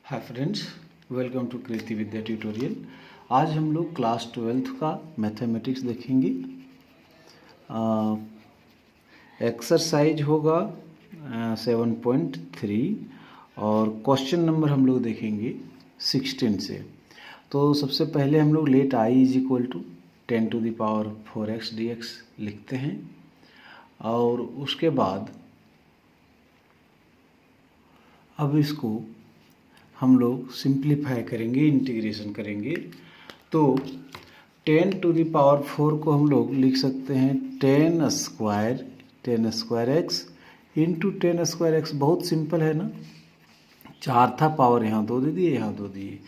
Hi friends, welcome to Kriti Vidya tutorial. आज हम लोग क्लास 12th का मैथमेटिक्स देखेंगे। एक्सरसाइज होगा 7.3 और क्वेश्चन नंबर हम लोग देखेंगे 16 से। तो सबसे पहले हम लोग let I is equal to 10⁴x dx लिखते हैं और उसके बाद अब इसको हम लोग सिंप्लीफाई करेंगे, इंटीग्रेशन करेंगे। तो 10⁴ को हम लोग लिख सकते हैं 10² x इंटू 10² x। बहुत सिंपल है ना, 4 था, पावर यहाँ 2 दे दिए, यहाँ 2 दिए।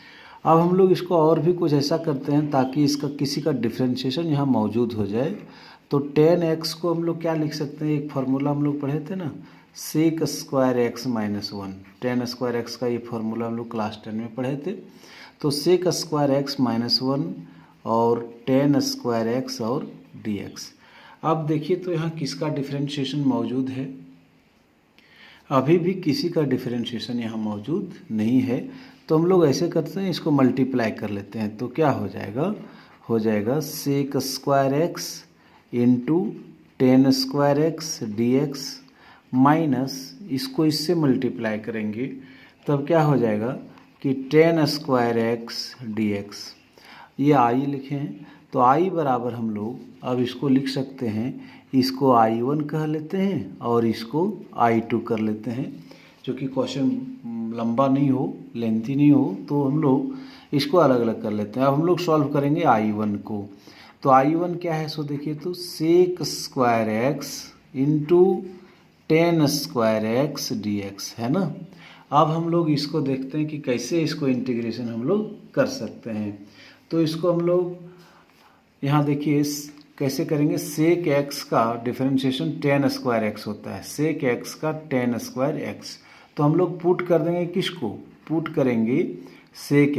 अब हम लोग इसको और भी कुछ ऐसा करते हैं ताकि इसका किसी का डिफ्रेंशिएशन यहाँ मौजूद हो जाए। तो 10x को हम लोग क्या लिख सकते हैं, एक फार्मूला हम लोग पढ़े थे ना, sec² x - 1। 10² x का ये फार्मूला हम लोग क्लास 10 में पढ़े थे। तो sec² x - 1 और 10² x और dx। अब देखिए तो यहाँ किसका डिफ्रेंशिएशन मौजूद है, अभी भी किसी का डिफ्रेंशिएशन यहाँ मौजूद नहीं है। तो हम लोग ऐसे करते हैं, इसको मल्टीप्लाई कर लेते हैं। तो क्या हो जाएगा, sec² x into 10² x dx minus इसको इससे मल्टीप्लाई करेंगे तब क्या हो जाएगा कि 10² x dx। ये आई लिखे हैं तो आई बराबर हम लोग अब इसको लिख सकते हैं, इसको I1 कह लेते हैं और इसको I2 कर लेते हैं। क्योंकि क्वेश्चन लंबा नहीं हो, लेंथी नहीं हो, तो हम लोग इसको अलग अलग कर लेते हैं। अब हम लोग सॉल्व करेंगे I1 को। तो I1 क्या है, सो देखिए तो sec² x into 10² x dx है ना। अब हम लोग इसको देखते हैं कि कैसे इसको इंटीग्रेशन हम लोग कर सकते हैं। तो इसको हम लोग यहाँ देखिए कैसे करेंगे। sec x का डिफरेंशिएशन 10² x होता है, sec x का 10² x। तो हम लोग पुट कर देंगे, किसको पुट करेंगे, sec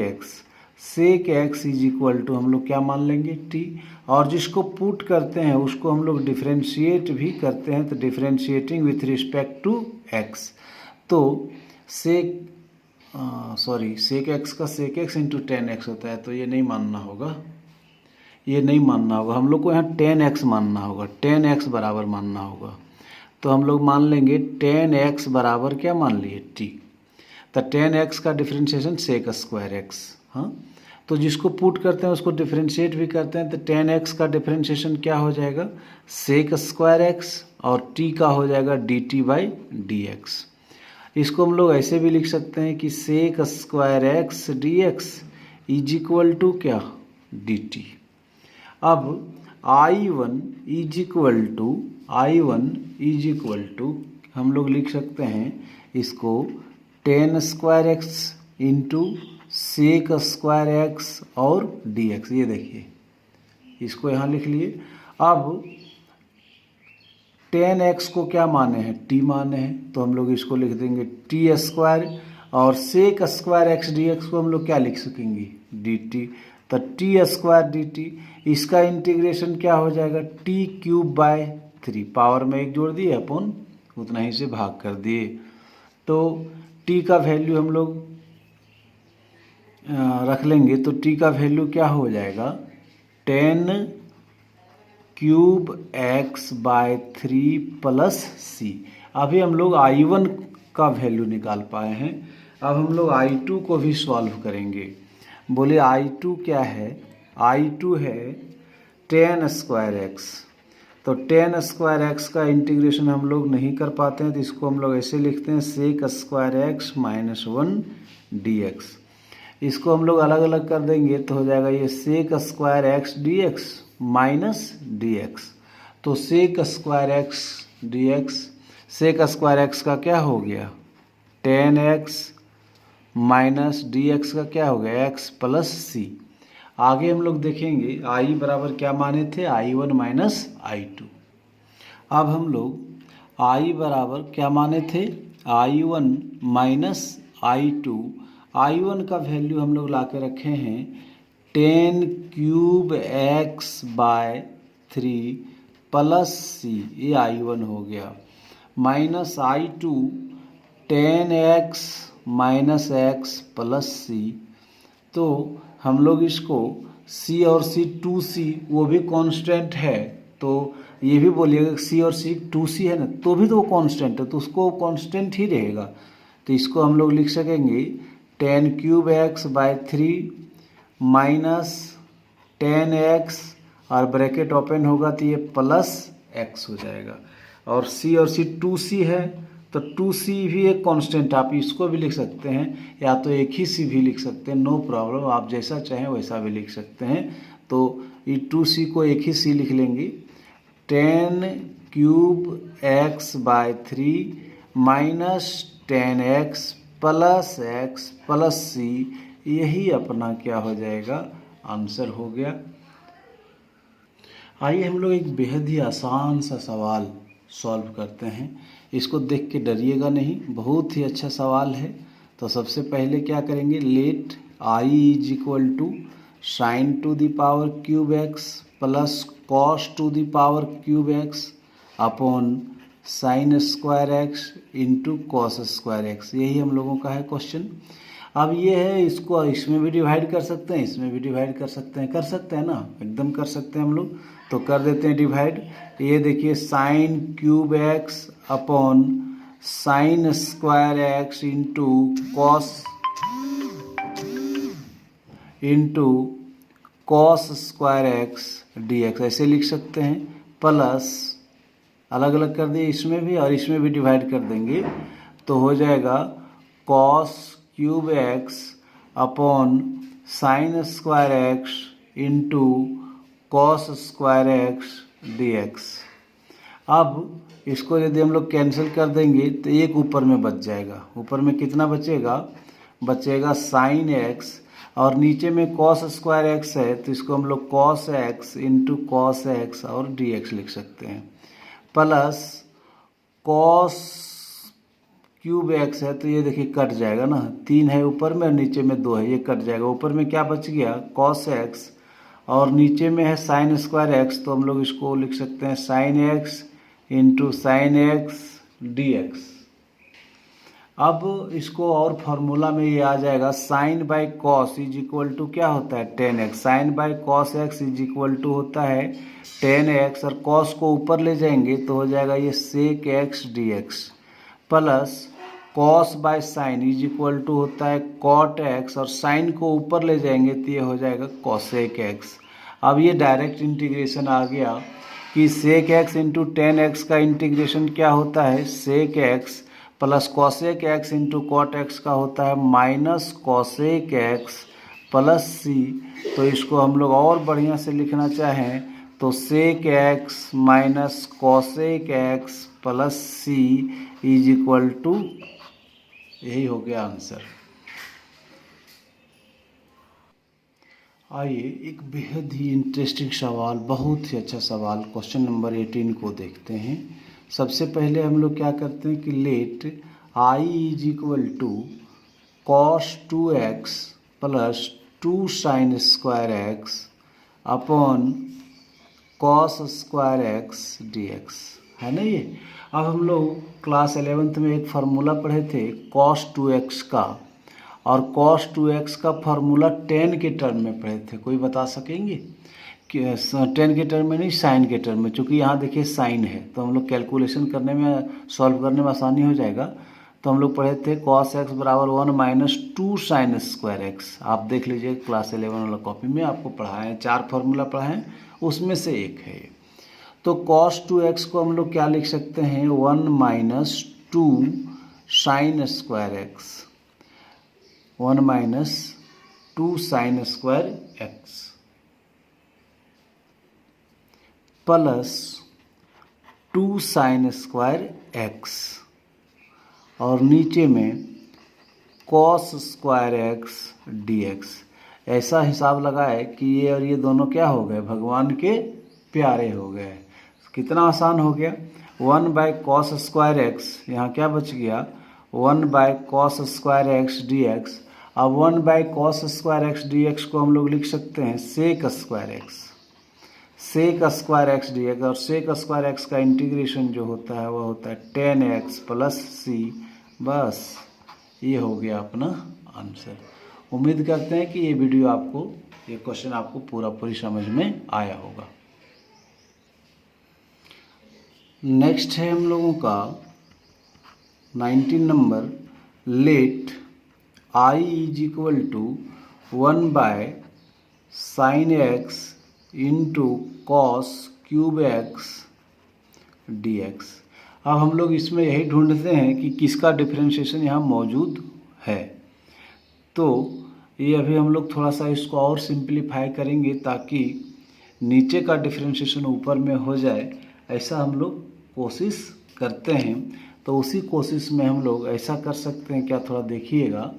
x is equal to हम लोग क्या मान लेंगे, t। और जिसको पुट करते हैं उसको हम लोग डिफ्रेंशिएट भी करते हैं, तो differentiating with respect to x। तो sec x का sec x इंटू 10x होता है। तो ये नहीं मानना होगा, ये नहीं मानना होगा, हम लोग को यहाँ 10x मानना होगा, 10x बराबर मानना होगा। तो हम लोग मान लेंगे 10x बराबर क्या मान लिए, t। तो 10x का डिफ्रेंशिएशन sec² x। हाँ, तो जिसको पुट करते हैं उसको डिफ्रेंशिएट भी करते हैं। तो 10x का डिफ्रेंशिएशन क्या हो जाएगा, sec² x और t का हो जाएगा dt/dx। इसको हम लोग ऐसे भी लिख सकते हैं कि sec² x dx is equal to क्या, dt। अब I1 इज इक्वल टू हम लोग लिख सकते हैं इसको 10² x इंटू sec² x और dx। ये देखिए इसको यहाँ लिख लिए। अब 10x को क्या माने हैं, t माने हैं, तो हम लोग इसको लिख देंगे t²। और sec² x dx को हम लोग क्या लिख सकेंगे, dt। तो t² dt, इसका इंटीग्रेशन क्या हो जाएगा, t³ पावर में 1 जोड़ दिए अपन उतना ही से भाग कर दिए। तो t का वैल्यू हम लोग रख लेंगे। तो t का वैल्यू क्या हो जाएगा, 10³ x/3 प्लस c। अभी हम लोग I1 का वैल्यू निकाल पाए हैं। अब हम लोग I2 को भी सॉल्व करेंगे। बोले I2 क्या है, I2 है 10² x। तो 10² x का इंटीग्रेशन हम लोग नहीं कर पाते हैं, तो इसको हम लोग ऐसे लिखते हैं sec² x - 1 dx। इसको हम लोग अलग अलग कर देंगे तो हो जाएगा ये sec² x dx minus dx। तो sec² x dx, sec² x का क्या हो गया 10x माइनस dx का क्या हो गया x प्लस c। आगे हम लोग देखेंगे I बराबर क्या माने थे, I1 माइनस I2। अब हम लोग I बराबर क्या माने थे, I1 माइनस I2। I1 का वैल्यू हम लोग ला के रखे हैं 10³ x/3 प्लस c, ये I1 हो गया, minus I2 10x minus X plus सी। तो हम लोग इसको सी और सी 2c वो भी कांस्टेंट है, तो ये भी बोलिएगा सी और सी 2c है ना, तो भी तो वो कांस्टेंट है, तो उसको कांस्टेंट ही रहेगा। तो इसको हम लोग लिख सकेंगे 10³ x/3 माइनस 10x और ब्रैकेट ओपन होगा तो ये प्लस x हो जाएगा। और c और c 2c है तो 2c भी एक कांस्टेंट, आप इसको भी लिख सकते हैं या तो एक ही c भी लिख सकते हैं, नो प्रॉब्लम, आप जैसा चाहें वैसा भी लिख सकते हैं। तो ये 2c को एक ही c लिख लेंगे, 10³ x/3 minus 10x plus x plus c, यही अपना क्या हो जाएगा, आंसर हो गया। आइए हम लोग एक बेहद ही आसान सा सवाल सॉल्व करते हैं। इसको देख के डरिएगा नहीं, बहुत ही अच्छा सवाल है। तो सबसे पहले क्या करेंगे, let i is equal to sine to the power cube x plus cos to the power cube x upon sine square x into cos square x, यही हम लोगों का है क्वेश्चन। अब ये है, इसको इसमें भी डिवाइड कर सकते हैं, इसमें भी डिवाइड कर सकते हैं ना, एकदम कर सकते हैं हम लोग। तो कर देते हैं डिवाइड। ये देखिए sine cube x upon sine square x into cos square x dx, ऐसे लिख सकते हैं। प्लस अलग अलग कर दिए, इसमें भी और इसमें भी डिवाइड कर देंगे तो हो जाएगा cos cube x upon sine square x into cos square x dx। अब इसको यदि हम लोग कैंसिल कर देंगे तो एक ऊपर में बच जाएगा, ऊपर में कितना बचेगा साइन एक्स, और नीचे में कॉस स्क्वायर एक्स है तो इसको हम लोग cos x into cos x और dx लिख सकते हैं। प्लस कॉस क्यूब एक्स है तो ये देखिए कट जाएगा ना, 3 है ऊपर में और नीचे में 2 है, ये कट जाएगा। ऊपर में क्या बच गया, कॉस एक्स, और नीचे में है साइन स्क्वायर एक्स, तो हम लोग इसको लिख सकते हैं sine x into sine x dx। अब इसको और फार्मूला में ये आ जाएगा, sine by cos is equal to क्या होता है 10x, sine by cos x is equal to होता है 10x, और कॉस को ऊपर ले जाएंगे तो हो जाएगा ये sec x dx, plus cos by sine is equal to होता है कॉट एक्स, और साइन को ऊपर ले जाएंगे तो ये हो जाएगा कॉसेक एक्स। अब ये डायरेक्ट इंटीग्रेशन आ गया कि सेक एक्स इंटू 10x का इंटीग्रेशन क्या होता है sec x, plus cosec x into cot x का होता है माइनस कॉसेक एक्स प्लस सी। तो इसको हम लोग और बढ़िया से लिखना चाहें तो sec x minus cosec x plus c is equal to, यही हो गया आंसर। आइए एक बेहद ही इंटरेस्टिंग सवाल, बहुत ही अच्छा सवाल, क्वेश्चन नंबर 18 को देखते हैं। सबसे पहले हम लोग क्या करते हैं कि let i is equal to cos 2x plus 2 sine square x upon cos square x dx, है ना ये। अब हम लोग क्लास 11th में एक फार्मूला पढ़े थे cos 2x का, और cos 2x का फार्मूला 10 के टर्म में पढ़े थे। कोई बता सकेंगे कि 10 के टर्म में नहीं, साइन के टर्म में, चूँकि यहाँ देखिए साइन है तो हम लोग कैलकुलेशन करने में, सॉल्व करने में आसानी हो जाएगा। तो हम लोग पढ़े थे cos x बराबर 1 माइनस 2 साइन स्क्वायर एक्स। आप देख लीजिए क्लास 11 वाला कॉपी में आपको पढ़ाएँ, 4 फार्मूला पढ़ाएँ, उसमें से एक है ये। तो cos 2x को हम लोग क्या लिख सकते हैं 1 minus 2 sine square x, 1 minus 2 sine square x plus 2 sine square x, और नीचे में कॉस स्क्वायर एक्स dx। ऐसा हिसाब लगाए कि ये और ये दोनों क्या हो गए, भगवान के प्यारे हो गए। कितना आसान हो गया, 1 बाय कॉस स्क्वायर एक्स, यहाँ क्या बच गया 1 by cos square x dx। अब 1 by cos square x dx को हम लोग लिख सकते हैं sec square x, sec square x dx, और सेक स्क्वायर एक्स का इंटीग्रेशन जो होता है वो होता है 10x प्लस सी। बस ये हो गया अपना आंसर। उम्मीद करते हैं कि ये वीडियो आपको, ये क्वेश्चन आपको पूरी समझ में आया होगा। नेक्स्ट है हम लोगों का 19 number, let I is equal to 1/sin x into cos cube x dx। अब हम लोग इसमें यही ढूंढते हैं कि किसका डिफरेंशिएशन यहाँ मौजूद है। तो ये अभी हम लोग थोड़ा सा इसको और सिंप्लीफाई करेंगे ताकि नीचे का डिफरेंशिएशन ऊपर में हो जाए, ऐसा हम लोग कोशिश करते हैं। तो उसी कोशिश में हम लोग ऐसा कर सकते हैं, क्या थोड़ा देखिएगा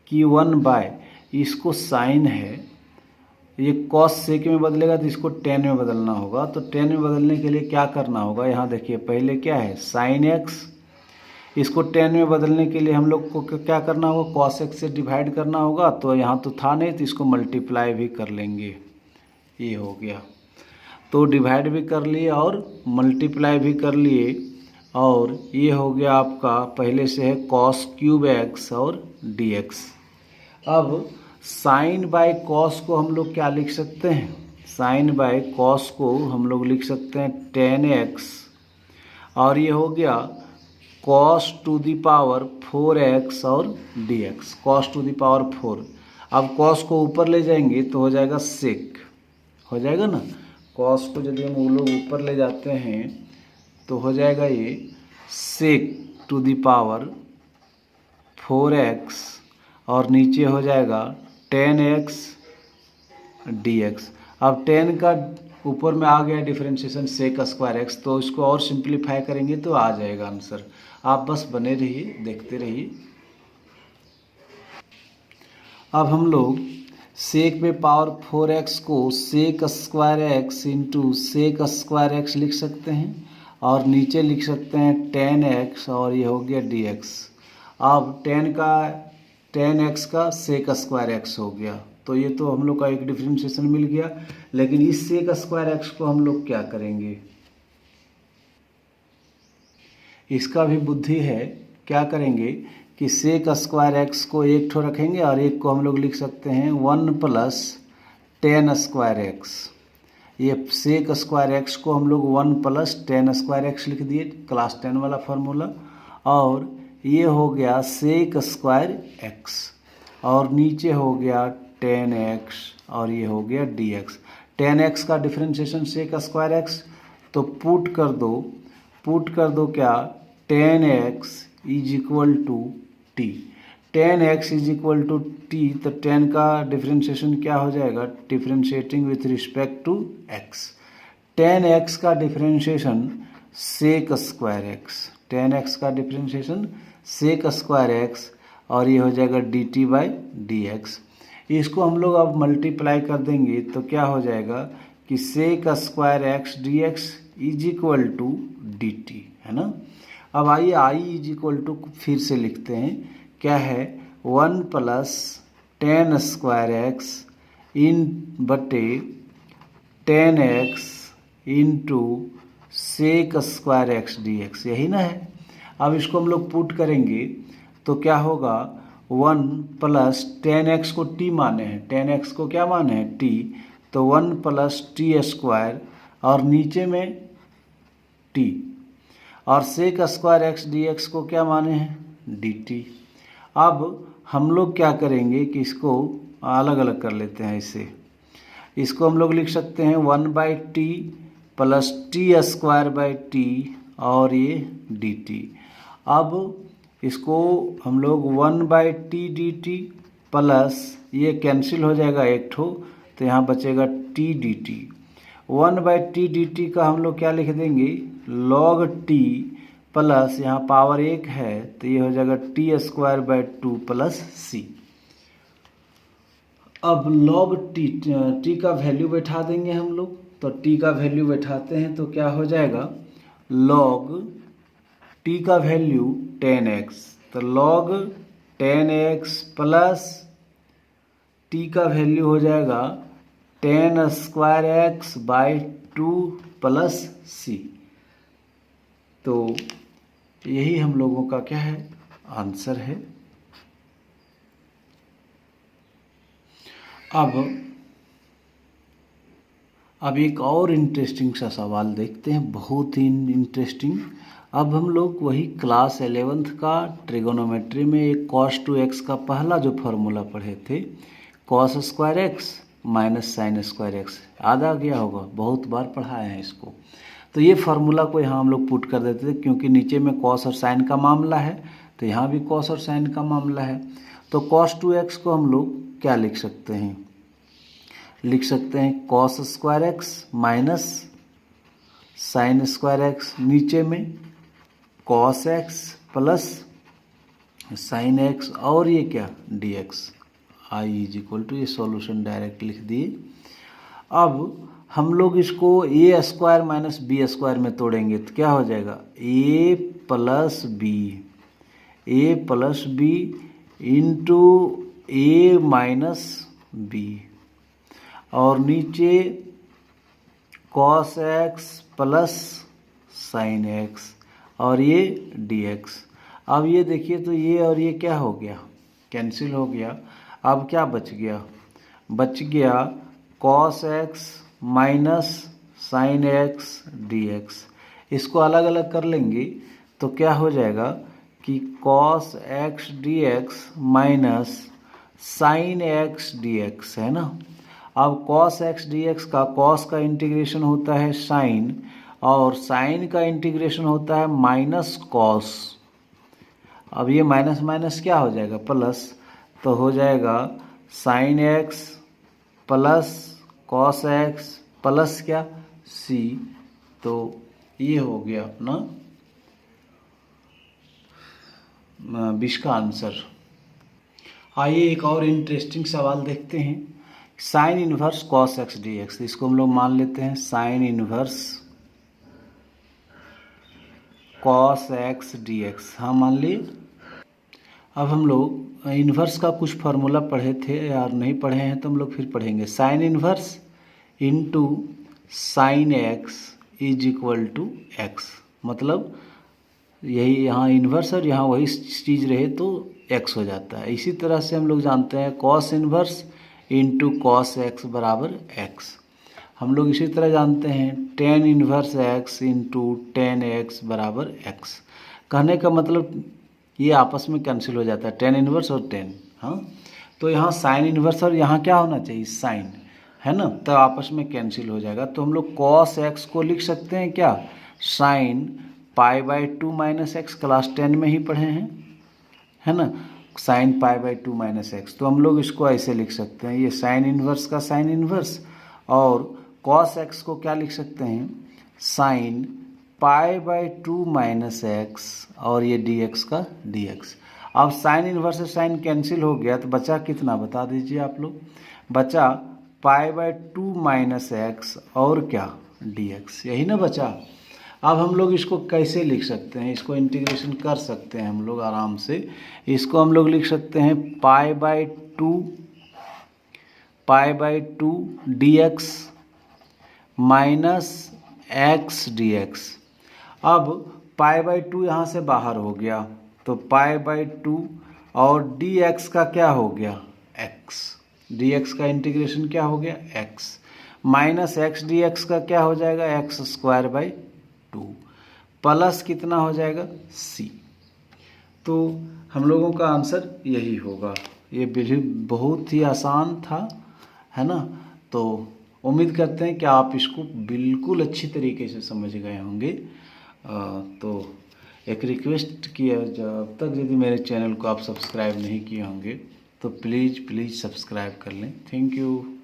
कि 1/, इसको साइन है, ये कॉस सेक में बदलेगा तो इसको टेन में बदलना होगा। तो टेन में बदलने के लिए क्या करना होगा, यहाँ देखिए पहले क्या है साइन एक्स, इसको टेन में बदलने के लिए हम लोग को क्या करना होगा, कॉस एक्स से डिवाइड करना होगा। तो यहाँ तो था नहीं, तो इसको मल्टीप्लाई भी कर लेंगे, ये हो गया। तो डिवाइड भी कर लिए और मल्टीप्लाई भी कर लिए, और ये हो गया आपका पहले से है कॉस क्यूब एक्स और डी एक्स। अब साइन बाय कॉस को हम लोग क्या लिख सकते हैं, साइन बाय कॉस को हम लोग लिख सकते हैं टेन एक्स, और ये हो गया cos to the power 4x और dx, cos to the power 4। अब कॉस को ऊपर ले जाएंगे तो हो जाएगा सेक, हो जाएगा ना। कॉस को यदि हम वो लोग ऊपर ले जाते हैं तो हो जाएगा ये सेक टू द पावर 4x, और नीचे हो जाएगा 10x dx। अब 10 का ऊपर में आ गया डिफरेंशिएशन सेक स्क्वायर एक्स, तो इसको और सिंप्लीफाई करेंगे तो आ जाएगा आंसर। आप बस बने रहिए, देखते रहिए। अब हम लोग सेक में पावर 4x को sec square x into sec square x लिख सकते हैं, और नीचे लिख सकते हैं 10x, और ये हो गया dx। अब 10x का सेक स्क्वायर एक्स हो गया, तो ये तो हम लोग का एक डिफरेंशिएशन मिल गया। लेकिन इस सेक स्क्वायर एक्स को हम लोग क्या करेंगे, इसका भी बुद्धि है। क्या करेंगे कि सेक स्क्वायर एक्स को एक ठो रखेंगे और एक को हम लोग लिख सकते हैं 1 + 10 स्क्वायर एक्स। ये सेक स्क्वायर एक्स को हम लोग 1 + 10 स्क्वायर एक्स लिख दिए, क्लास 10 वाला फार्मूला। और ये हो गया सेक स्क्वायर एक्स, और नीचे हो गया 10x, और ये हो गया dx। 10x का डिफरेंशिएशन सेक स्क्वायर एक्स, तो पुट कर दो क्या 10x is equal to t. 10x is equal to t, तो 10 का डिफरेंशिएशन क्या हो जाएगा, differentiating with respect to x। 10x का differentiation sec square x, 10x का डिफरेंशिएशन सेक स्क्वायर एक्स, और ये हो जाएगा dt/dx। इसको हम लोग अब मल्टीप्लाई कर देंगे तो क्या हो जाएगा कि sec square x dx is equal to dt, है ना। अब आइए i इज इक्वल टू फिर से लिखते हैं, क्या है 1 + 10 स्क्वायर एक्स इन बटे 10x into sec square x dx, यही ना है। अब इसको हम लोग पुट करेंगे तो क्या होगा 1 + 10x को t माने हैं, 10x को क्या माने हैं t, तो 1 + t², और नीचे में t, और सेक स्क्वायर एक्स dx को क्या माने हैं dt। अब हम लोग क्या करेंगे कि इसको अलग अलग कर लेते हैं। इसको हम लोग लिख सकते हैं 1/t + t² और ये dt। अब इसको हम लोग 1/t dt प्लस ये कैंसिल हो जाएगा एक ठो, तो यहाँ बचेगा t dt। 1/t dt का हम लोग क्या लिख देंगे log t, प्लस यहाँ पावर 1 है तो ये हो जाएगा t² 2 + c। अब log t का वैल्यू बैठा देंगे हम लोग, तो t का वैल्यू बैठाते हैं तो क्या हो जाएगा log t का वैल्यू 10x, तो log 10x प्लस t का वैल्यू हो जाएगा 10² x/2 + c। तो यही हम लोगों का क्या है आंसर है। अब एक और इंटरेस्टिंग सा सवाल देखते हैं, बहुत ही इंटरेस्टिंग। अब हम लोग वही क्लास 11th का ट्रिगोनोमेट्री में एक cos 2x का पहला जो फॉर्मूला पढ़े थे, cos square x minus sine square x, याद आ गया होगा, बहुत बार पढ़ाए हैं इसको। तो ये फार्मूला को यहाँ हम लोग पुट कर देते थे, क्योंकि नीचे में cos और साइन का मामला है, तो यहाँ भी cos और साइन का मामला है। तो cos 2x को हम लोग क्या लिख सकते हैं, लिख सकते हैं cos square x minus sine square x, नीचे में cos x plus sine x, और ये क्या dx, I is equal to, ये सॉल्यूशन डायरेक्ट लिख दिए। अब हम लोग इसको a square minus b square में तोड़ेंगे तो क्या हो जाएगा, a plus b into a minus b, और नीचे cos x plus sine x, और ये dx। अब ये देखिए तो ये और ये क्या हो गया, कैंसिल हो गया। अब क्या बच गया, बच गया cos x minus sign x dx। इसको अलग अलग कर लेंगे तो क्या हो जाएगा कि cos x dx minus sign x dx, है ना। अब cos एक्स dx का cos का इंटीग्रेशन होता है साइन, और साइन का इंटीग्रेशन होता है माइनस cos। अब ये माइनस माइनस क्या हो जाएगा, प्लस, तो हो जाएगा sine x plus cos x plus क्या c। तो ये हो गया अपना 20 का आंसर। आइए एक और इंटरेस्टिंग सवाल देखते हैं, sine inverse cos x dx। इसको हम लोग मान लेते हैं sine inverse cos x dx, हाँ मान लिए। अब हम लोग इन्वर्स का कुछ फार्मूला पढ़े थे, यार नहीं पढ़े हैं तो हम लोग फिर पढ़ेंगे। Sine inverse into sine x is equal to x, मतलब यही यहाँ इन्वर्स और यहाँ वही चीज़ रहे तो एक्स हो जाता है। इसी तरह से हम लोग जानते हैं cos inverse into cos x बराबर एक्स। हम लोग इसी तरह जानते हैं tan inverse x into ten x बराबर एक्स। कहने का मतलब ये आपस में कैंसिल हो जाता है, टेन इन्वर्स और टेन, हाँ। तो यहाँ साइन इन्वर्स और यहाँ क्या होना चाहिए, साइन, है ना, तो आपस में कैंसिल हो जाएगा। तो हम लोग कॉस एक्स को लिख सकते हैं क्या, sine pi by two minus x, class 10 में ही पढ़े हैं, है ना, sine pi by two minus x. तो हम लोग इसको ऐसे लिख सकते हैं, ये साइन इन्वर्स का साइन इन्वर्स, और कॉस एक्स को क्या लिख सकते हैं, sine pi by two minus x, और ये dx का dx। अब साइन इन्वर्स से साइन कैंसिल हो गया तो बचा कितना बता दीजिए आप लोग, बचा pi by two minus x और क्या dx, यही ना बचा। अब हम लोग इसको कैसे लिख सकते हैं, इसको इंटीग्रेशन कर सकते हैं हम लोग आराम से। इसको हम लोग लिख सकते हैं pi by two dx minus x dx। अब पाई बाई टू यहाँ से बाहर हो गया तो पाई बाई टू, और dx का क्या हो गया, x, dx का इंटीग्रेशन क्या हो गया x, माइनस एक्स dx का क्या हो जाएगा x square by two, plus कितना हो जाएगा c। तो हम लोगों का आंसर यही होगा। ये बहुत ही आसान था, है ना। तो उम्मीद करते हैं कि आप इसको बिल्कुल अच्छी तरीके से समझ गए होंगे। तो एक रिक्वेस्ट किया, जब तक यदि मेरे चैनल को आप सब्सक्राइब नहीं किए होंगे तो प्लीज़ सब्सक्राइब कर लें। Thank you.